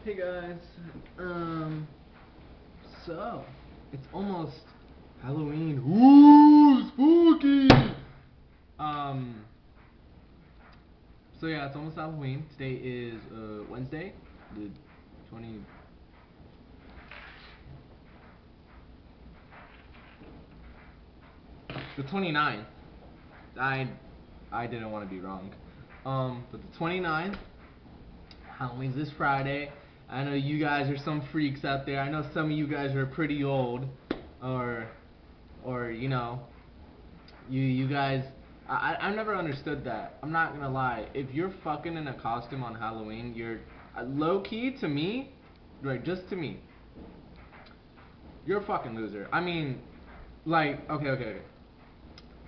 Hey guys, so it's almost Halloween. Ooh, spooky. Um, so yeah, it's almost Halloween. Today is Wednesday, the 20, the 29th. I I didn't want to be wrong. But the 29th, Halloween's this Friday. I know you guys are some freaks out there. I know some of you guys are pretty old, or you know, you guys, I never understood that. I'm not gonna lie. If you're fucking in a costume on Halloween, you're low key to me, right? Just to me, you're a fucking loser. I mean, like, okay.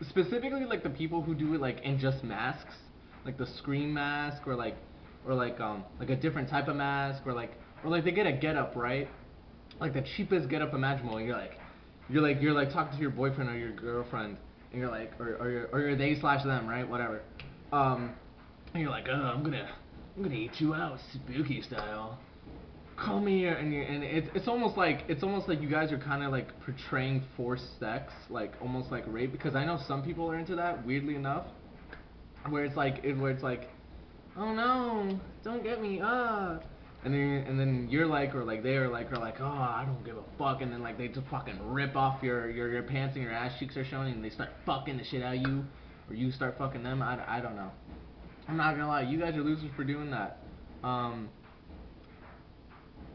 Specifically, like the people who do it like in just masks, like the scream mask, or like a different type of mask, or like they get a get up, right? Like the cheapest get up imaginable. And you're like talking to your boyfriend or your girlfriend, and you're like, or they slash them, right? Whatever. Um, and you're like, oh, I'm gonna eat you out, spooky style. Come here, and it's almost like you guys are kind of like portraying forced sex, like almost like rape, because I know some people are into that. Weirdly enough, where it's like, oh no, don't get me, and then you're like, or like they are like, oh, I don't give a fuck, and then like they just fucking rip off your pants and your ass cheeks are showing, and they start fucking the shit out of you, or you start fucking them. I don't know. I'm not gonna lie, you guys are losers for doing that. Um,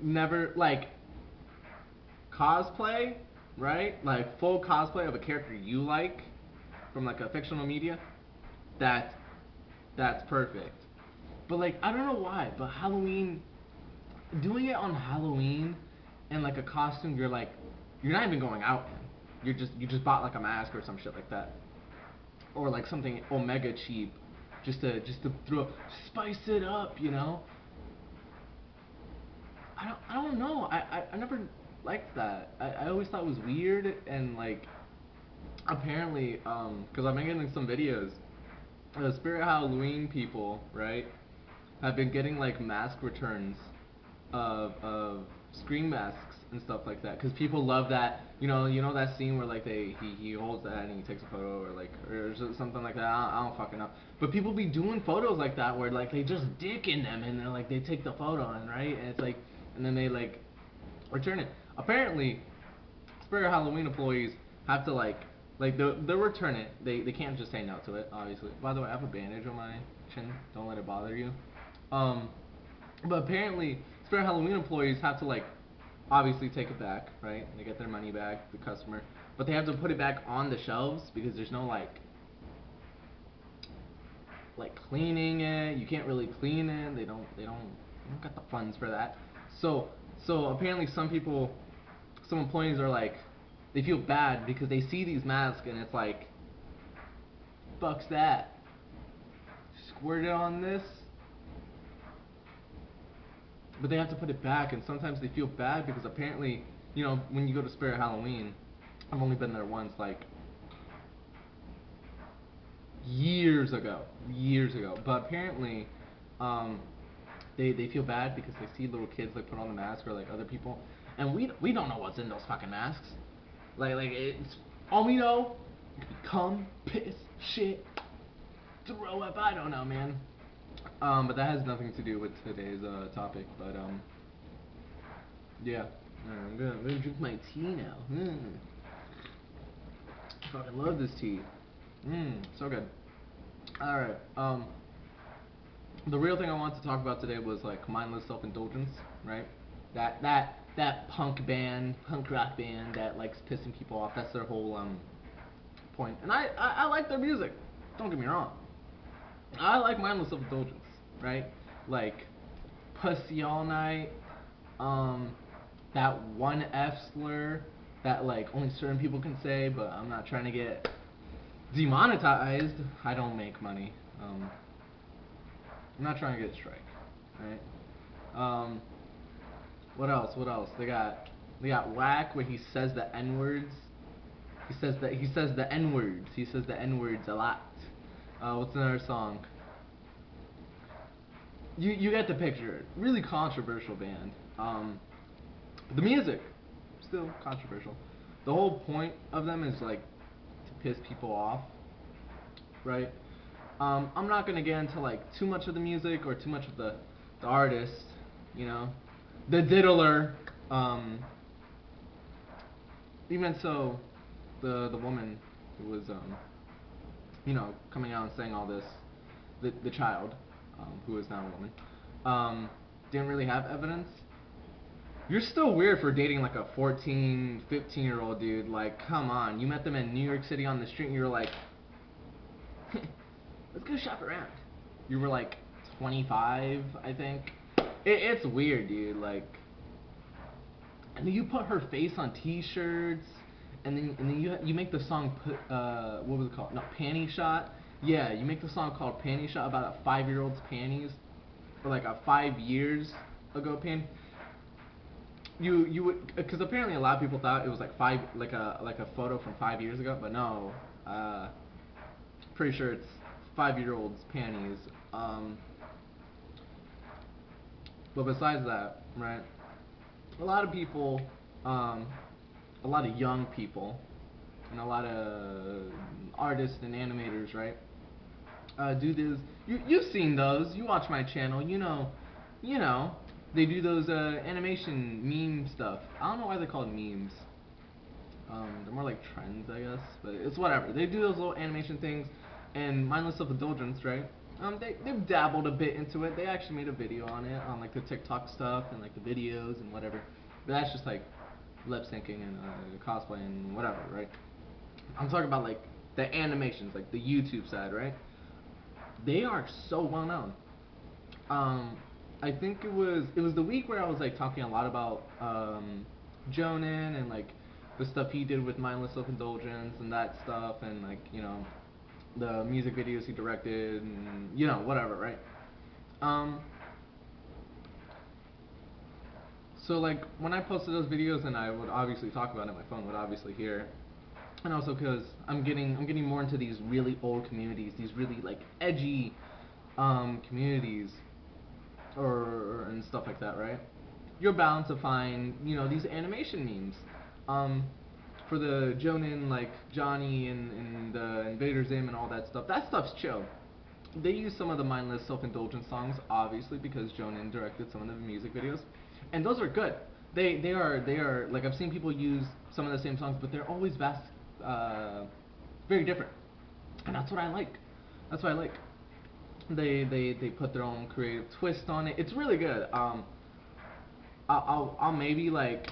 Never like cosplay, right? Like full cosplay of a character you like from like a fictional media. That that's perfect. But like I don't know why, but Halloween, doing it on Halloween and like a costume you're not even going out in. You just bought like a mask or some shit like that. Or like something omega cheap just to throw spice it up, you know? I don't know. I never liked that. I always thought it was weird, and like apparently because I've been getting some videos, the Spirit Halloween people, right, have been getting like mask returns of screen masks and stuff like that, because people love that. You know that scene where like he holds that and he takes a photo, or something like that. I don't fucking know. But people be doing photos like that where like they just dick in them, and then like they take the photo, and right, and it's like, and then they like return it. Apparently, Spirit Halloween employees have to like they'll return it. They can't just say no to it, obviously. By the way, I have a bandage on my chin. Don't let it bother you. Um, but apparently, Spirit Halloween employees have to like obviously take it back, right? They get their money back, the customer, but they have to put it back on the shelves because there's no like cleaning it. You can't really clean it. They don't got the funds for that. So so apparently some employees are like, they feel bad because they see these masks and it's like, fuck's that? Squirt it on this, but they have to put it back, and sometimes they feel bad because apparently, when you go to Spirit Halloween, I've only been there once, like years ago, but apparently, um, they feel bad because they see little kids like put on the mask, or like other people, and we don't know what's in those fucking masks. Like it's all we know. It could be cum, piss, shit, throw up. I don't know, man. But that has nothing to do with today's topic. But yeah. I'm gonna drink my tea now. Fucking love this tea. So good. All right. The real thing I wanted to talk about today was like mindless self-indulgence, right? That punk rock band that likes pissing people off. That's their whole point. And I like their music. Don't get me wrong. I like mindless self-indulgence, right? Like pussy all night. Um, that one F slur that like only certain people can say, but I'm not trying to get demonetized. I don't make money. I'm not trying to get a strike, right? Um, what else? What else? They got whack where he says the N words. He says the N words. He says the N words a lot. What's another song? you get the picture. Really controversial band. The music, still controversial. The whole point of them is like to piss people off, right? I'm not gonna get into like too much of the music or too much of the artist, you know, the diddler. Even so, the woman who was coming out and saying all this, the child, who is now a woman, didn't really have evidence. You're still weird for dating like a 14, 15-year-old dude. Like, come on. You met them in New York City on the street and you were like, let's go shop around. You were like 25, I think. It's weird, dude. Like, and then you put her face on T-shirts, and then you make the song what was it called? No, Panty Shot. Yeah, you make the song called Panty Shot about a 5-year-old's panties, or like a 5 years ago panty. You would, because apparently a lot of people thought it was like a photo from 5 years ago, but no, pretty sure it's 5-year-old's panties. But besides that, right? A lot of people, a lot of young people, and a lot of artists and animators, right? Do this. You've seen those. You watch my channel. You know. They do those animation meme stuff. I don't know why they're called memes. They're more like trends, I guess. But it's whatever. They do those little animation things, and mindless self-indulgence, right? They've dabbled a bit into it. They actually made a video on it, on like the TikTok stuff and like the videos and whatever. But that's just like lip syncing and cosplay and whatever, right? I'm talking about like the animations, like the YouTube side, right? They are so well known. I think it was the week where I was like talking a lot about Jonan and like the stuff he did with mindless self-indulgence and that stuff, and like the music videos he directed and whatever, right? So like when I posted those videos, and I would obviously talk about it, my phone would obviously hear, and also because I'm getting more into these really old communities, these really like edgy communities, and stuff like that, right? You're bound to find these animation memes. For the Jonin, like Johnny and Invader Zim and all that stuff. That stuff's chill. They use some of the mindless self-indulgent songs, obviously, because Jonin directed some of the music videos, and those are good. They are like, I've seen people use some of the same songs, but they're always very different, and that's what I like. That's what I like. They put their own creative twist on it. It's really good. I'll maybe like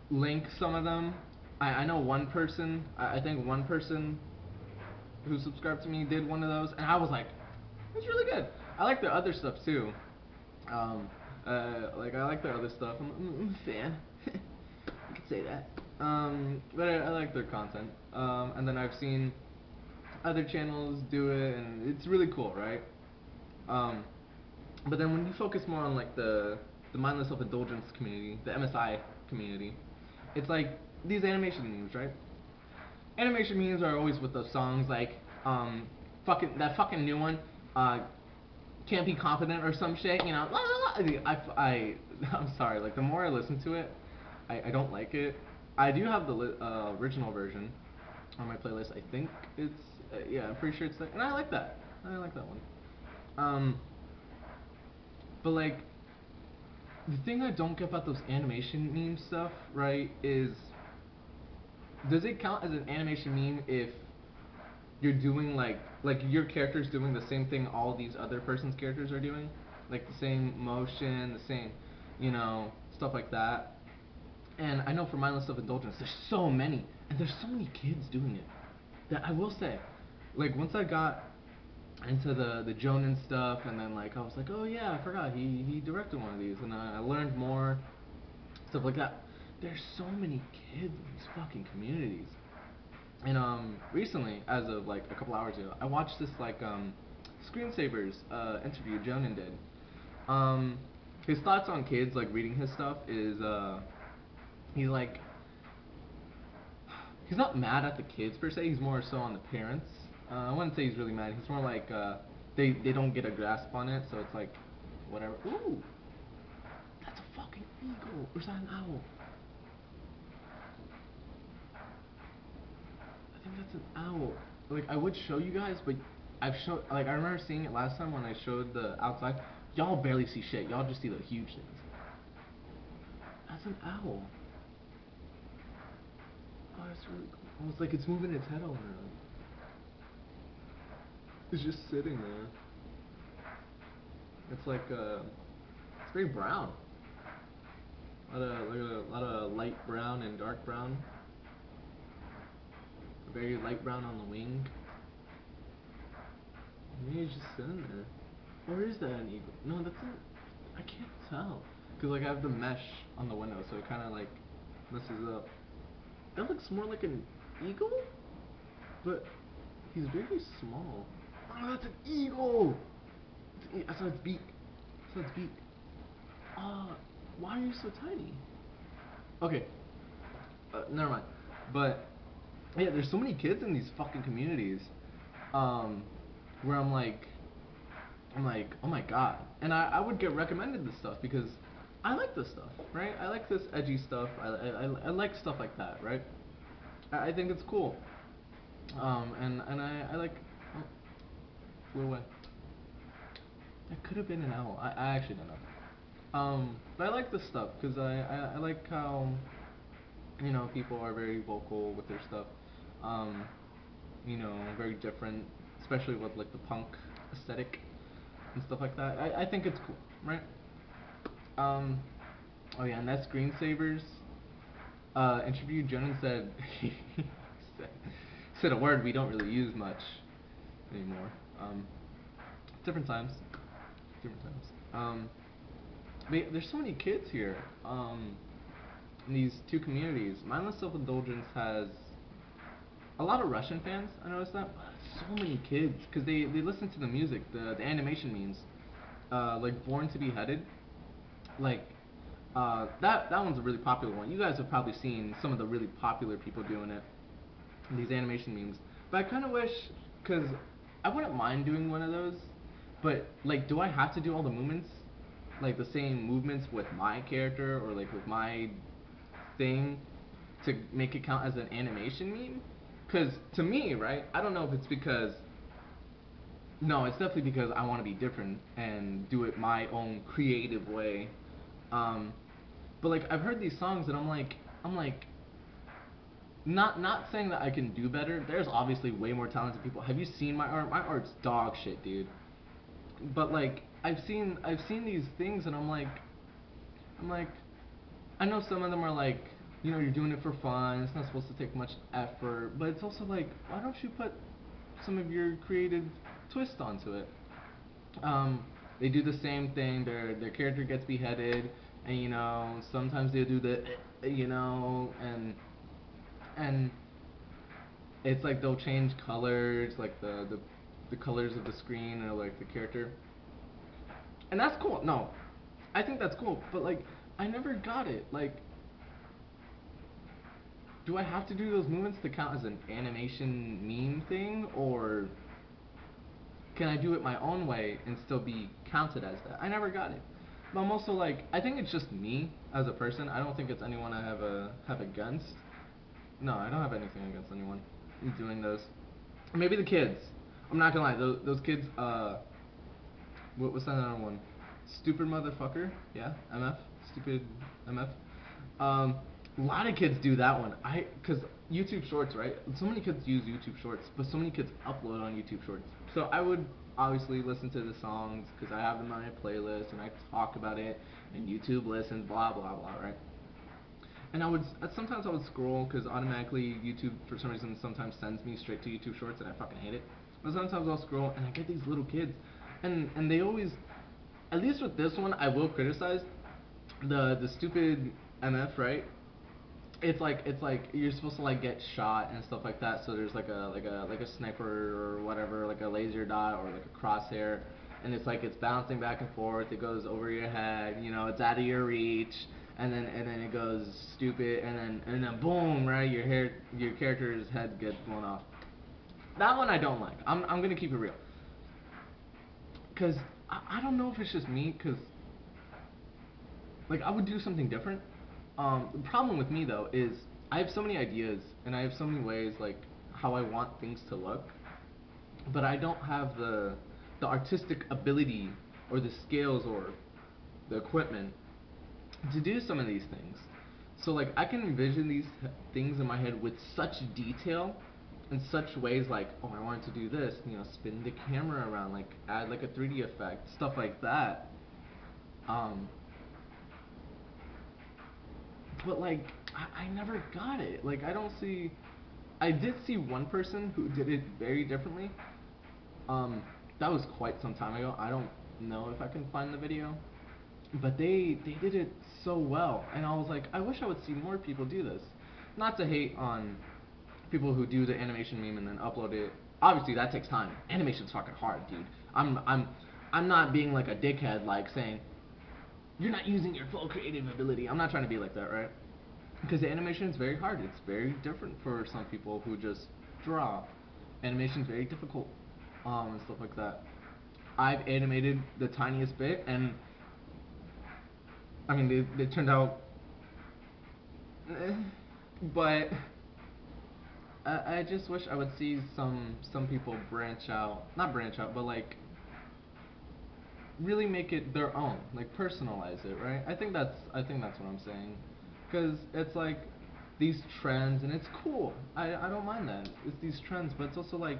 link some of them. I know one person. I think one person who subscribed to me did one of those, and I was like, it's really good. I like their other stuff too. Like I like their other stuff. I'm a fan. I could say that. But I like their content. And then I've seen other channels do it, and it's really cool, right? But then when you focus more on like the mindless self-indulgence community, the MSI community, it's like these animation memes, right? Animation memes are always with those songs like fucking new one, can't be confident or some shit, la, la, la. I'm sorry, like the more I listen to it, I don't like it. I do have the original version on my playlist. I think it's yeah, I'm pretty sure it's and I like that. I like that one. But like the thing I don't get about those animation meme stuff, right, is does it count as an animation meme if you're doing like your character's doing the same thing all these other person's characters are doing, like the same motion, the same, stuff like that. And I know for mindless self-indulgence, there's so many, and there's so many kids doing it that I will say, like once I got into the Jonan stuff, and then like I was like, oh yeah, I forgot he directed one of these, and I learned more stuff like that. There's so many kids in these fucking communities. And recently, as of like a couple hours ago, I watched this like screensavers interview Jonan did. His thoughts on kids like reading his stuff is he's like not mad at the kids per se. He's more so on the parents. I wouldn't say he's really mad. He's more like they don't get a grasp on it, so it's like whatever. Ooh, that's a fucking eagle. Or is that an owl? I think that's an owl. Like I would show you guys, but I remember seeing it last time when I showed the outside. Y'all barely see shit. Y'all just see the huge things. That's an owl. Oh, that's really cool. Oh, it's like it's moving its head all around. It's just sitting there. It's like it's very brown. A lot of light brown and dark brown. Very light brown on the wing. Maybe it's just sitting there. Or is that an eagle? No, that's an. I can't tell. Cause like I have the mesh on the window, so it kind of like messes up. That looks more like an eagle, but he's very small. Oh, that's an eagle! I saw its beak. I saw its beak. Why are you so tiny? Okay, never mind. But yeah, there's so many kids in these fucking communities, where I'm like, oh my god. And I would get recommended this stuff because I like this stuff, right? I like this edgy stuff. I like stuff like that, right? I think it's cool. And I like. Oh, flew away. That could have been an owl. I actually don't know. But I like this stuff because I like how, you know, people are very vocal with their stuff. Um, you know, very different, especially with like the punk aesthetic and stuff like that. I think it's cool, right? Um, oh yeah, and that screensavers interview, Jonan said, said said a word we don't really use much anymore. Different times, different times. But yeah, there's so many kids here. In these two communities, Mindless Self Indulgence has a lot of Russian fans. I noticed that. So many kids, because they listen to the music, the animation memes, like Born to Be Headed, like that one's a really popular one. You guys have probably seen some of the really popular people doing it, these animation memes. But I kind of wish, because I wouldn't mind doing one of those, but like, do I have to do all the movements, like the same movements with my character or like with my thing to make it count as an animation meme? Because to me, right, I don't know if it's because, no, it's definitely because I want to be different and do it my own creative way. Um, but like I've heard these songs and I'm like, not saying that I can do better. There's obviously way more talented people. Have you seen my art? My art's dog shit, dude. But like I've seen these things and I'm like, I know some of them are like, you know, you're doing it for fun. It's not supposed to take much effort, but it's also like, why don't you put some of your creative twist onto it? They do the same thing. Their character gets beheaded, and you know, sometimes they do the, you know, and it's like they'll change colors, like the colors of the screen or like the character, and that's cool. No, I think that's cool, but like I never got it. Like, do I have to do those movements to count as an animation meme thing, or can I do it my own way and still be counted as that? I never got it. But I'm also like, I think it's just me as a person. I don't think it's anyone I have against. No, I don't have anything against anyone who's doing those. Maybe the kids. I'm not gonna lie, those kids. What's that other one? Stupid motherfucker. Yeah, MF. Stupid MF. A lot of kids do that one. Cause YouTube Shorts, right? So many kids use YouTube Shorts, but so many kids upload on YouTube Shorts. So I would obviously listen to the songs because I have them on my playlist and I talk about it, and YouTube listens, blah blah blah, right? And sometimes I would scroll because automatically YouTube for some reason sometimes sends me straight to YouTube Shorts and I fucking hate it. But sometimes I'll scroll and I get these little kids, and they always, at least with this one, I will criticize the stupid MF, right? It's like you're supposed to like get shot and stuff like that. So there's like a sniper or whatever, like a laser dot or like a crosshair, and it's like it's bouncing back and forth. It goes over your head, you know, it's out of your reach, and then it goes stupid, and then boom, right? Your character's head gets blown off. That one I don't like. I'm gonna keep it real. Cause I don't know if it's just me, cause like I would do something different. The problem with me though is I have so many ideas and I have so many ways like how I want things to look, but I don't have the artistic ability or the skills or the equipment to do some of these things. So like I can envision these things in my head with such detail in such ways like, oh, I wanted to do this, you know, spin the camera around, like add like a 3D effect, stuff like that. Um, but like I never got it. Like I don't see. I did see one person who did it very differently. Um, that was quite some time ago. I don't know if I can find the video, but they did it so well, and I was like, I wish I would see more people do this. Not to hate on people who do the animation meme and then upload it. Obviously, that takes time. Animation's fucking hard, dude. I'm not being like a dickhead, like saying you're not using your full creative ability. I'm not trying to be like that, right? Because the animation is very hard. It's very different for some people who just draw. Animation is very difficult, and stuff like that. I've animated the tiniest bit, and I mean they turned out, but I just wish I would see some people branch out, not branch out, but like really make it their own, like personalize it, right? I think that's what I'm saying, because it's like these trends, and it's cool. I don't mind that. It's these trends, but it's also like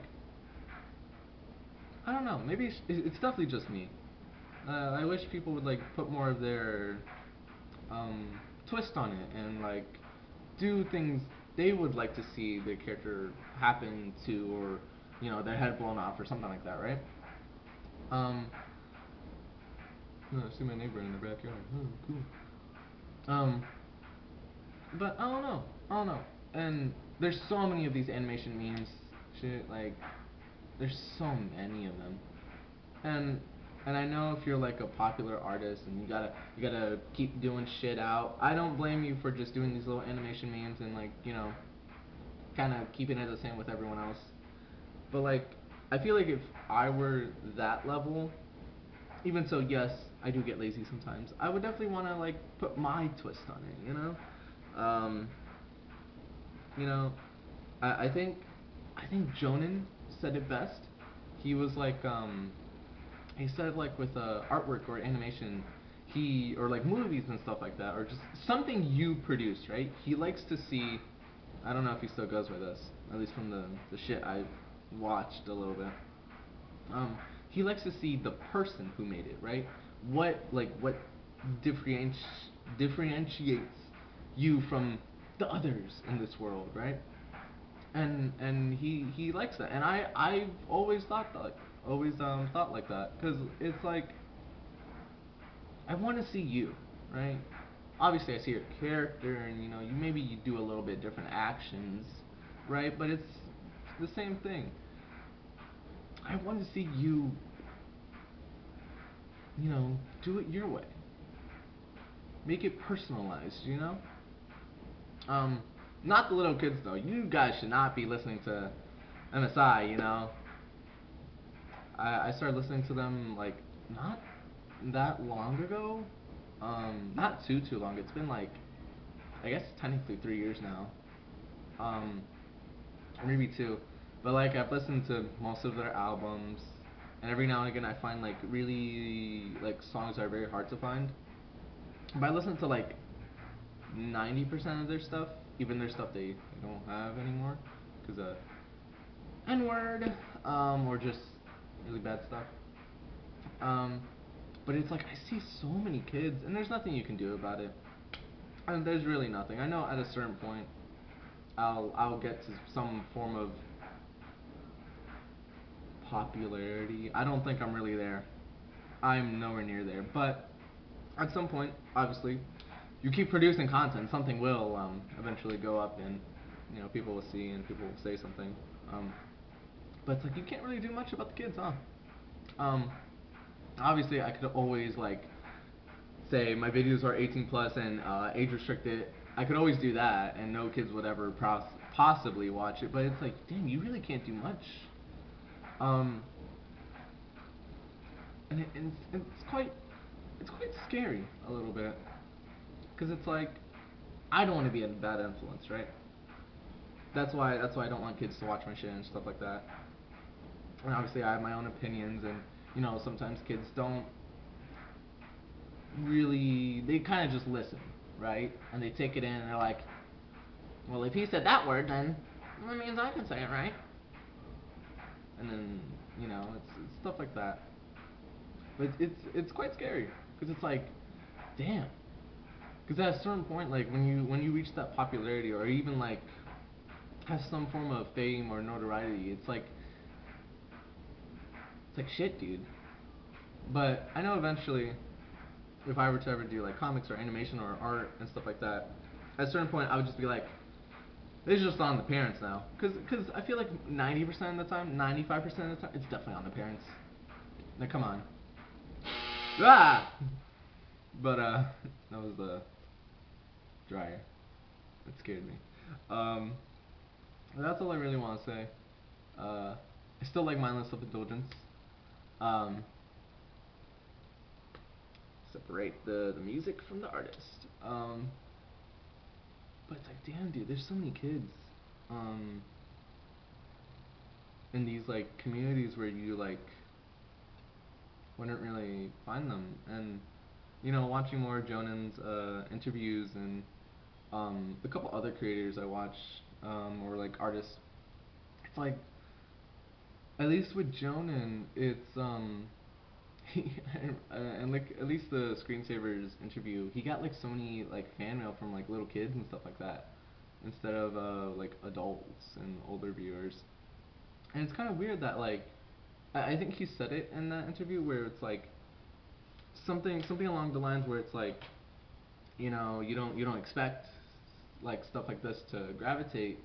I don't know. Maybe it's definitely just me. I wish people would like put more of their twist on it and like do things they would like to see their character happen to, or you know, their head blown off or something like that, right? Um, no, I see my neighbor in the backyard. Oh, cool. Um, but I don't know. And there's so many of these animation memes, shit. Like, there's so many of them. And and I know if you're like a popular artist and you gotta keep doing shit out. I don't blame you for just doing these little animation memes and like, you know, kind of keeping it the same with everyone else. But like, I feel like if I were that level, even so, yes, I do get lazy sometimes. I would definitely want to like put my twist on it, you know. Um, you know, I think Jonan said it best. He was like, he said like with artwork or animation, he or like movies and stuff like that, or just something you produce, right? He likes to see. I don't know if he still goes with us, at least from the shit I watched a little bit. He likes to see the person who made it, right? What differenti- differentiates you from the others in this world, right? And he likes that, and I've always thought that, always thought like that, because it's like I want to see you, right? Obviously, I see your character, and you know, you do a little bit different actions, right? But it's the same thing. I want to see you, you know, do it your way. Make it personalized, you know? Um, Not the little kids though. You guys should not be listening to MSI, you know? I started listening to them like not that long ago. Not too long. It's been like I guess technically 3 years now. Um, or maybe two. But like I've listened to most of their albums, and every now and again I find like really like songs that are very hard to find. But I listen to like 90% of their stuff, even their stuff they don't have anymore, because N word, or just really bad stuff. Um, but it's like I see so many kids, and there's nothing you can do about it. And there's really nothing. I know at a certain point, I'll get to some form of popularity. I don't think I'm really there. I'm nowhere near there. But at some point, obviously, you keep producing content, something will eventually go up, and you know, people will see and people will say something. Um, but it's like you can't really do much about the kids, huh? Um, Obviously, I could always like say my videos are 18 plus and age restricted. I could always do that, and no kids would ever possibly watch it. But it's like, damn, you really can't do much. Um, it's quite scary a little bit, because it's like I don't want to be a bad influence, right? That's why I don't want kids to watch my shit and stuff like that. And obviously I have my own opinions, and sometimes kids don't really, they kind of just listen, right? And they take it in and they're like, well, if he said that word, then that means I can say it, right? And then it's stuff like that. But it's quite scary, because it's like, damn. Because at a certain point, like when you reach that popularity, or even like have some form of fame or notoriety, it's like shit, dude. But I know eventually, if I were to ever do like comics or animation or art and stuff like that, at a certain point I would just be like, it's just on the parents now. Cause I feel like 90% of the time, 95% of the time, it's definitely on the parents. Now come on. Ah! But that was the dryer. It scared me. Um, that's all I really want to say. I still like mindless self-indulgence. Um, separate the music from the artist. But it's like, damn, dude, there's so many kids. Um, in these like communities where you like wouldn't really find them, and watching more of Jonan's interviews, and a couple other creators I watch, or like artists, it's like, at least with Jonan, it's and like at least the Screensavers interview, he got like so many like fan mail from like little kids and stuff like that, instead of like adults and older viewers. And it's kind of weird that like I think he said it in that interview, where it's like something along the lines where it's like, you don't expect like stuff like this to gravitate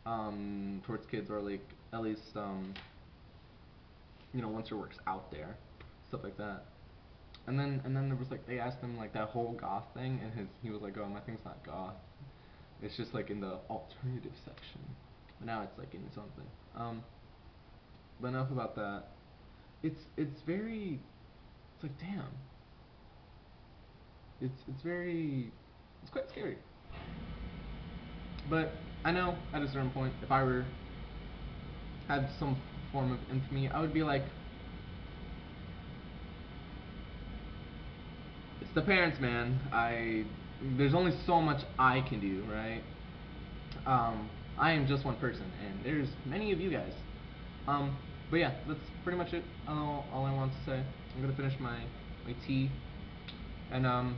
towards kids, or like at least once your work's out there, stuff like that. And then there was like, they asked him like that whole goth thing, and he was like, oh, my thing's not goth, it's just like in the alternative section. But now it's like in something. But enough about that. It's very, it's like, damn. It's quite scary. But I know at a certain point, if I were had some form of infamy, I would be like, it's the parents, man. There's only so much I can do, right? I am just one person, and there's many of you guys. But yeah, that's pretty much it. All I want to say. I'm gonna finish my tea, and I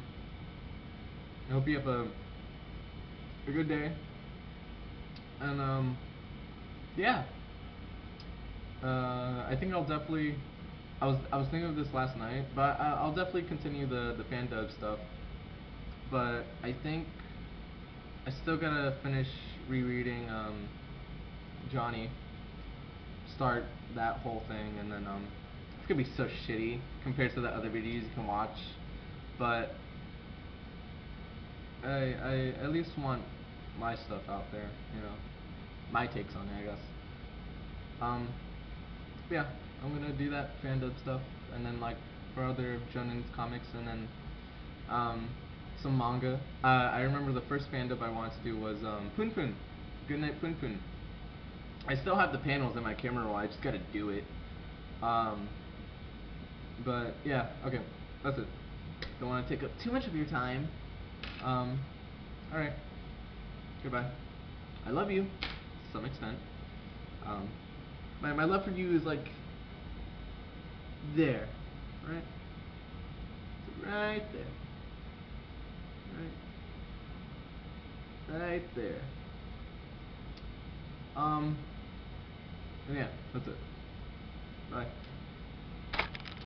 hope you have a good day. And yeah. I think I'll definitely. I was thinking of this last night, but I'll definitely continue the fan dub stuff. But I think I still gotta finish rereading Johnny. Start that whole thing, and then it's gonna be so shitty compared to the other videos you can watch. But I at least want my stuff out there, my takes on it, I guess. Um, yeah, I'm gonna do that fan dub stuff, and then like for other Jonan's comics, and then some manga. I remember the first fan dub I wanted to do was Poon Poon, Goodnight Poon Poon. I still have the panels in my camera roll. I just gotta do it. Um, but yeah, okay, that's it. Don't want to take up too much of your time. All right, goodbye. I love you to some extent. Um, my love for you is like there, right? Right there. Right there. And yeah, that's it. Bye.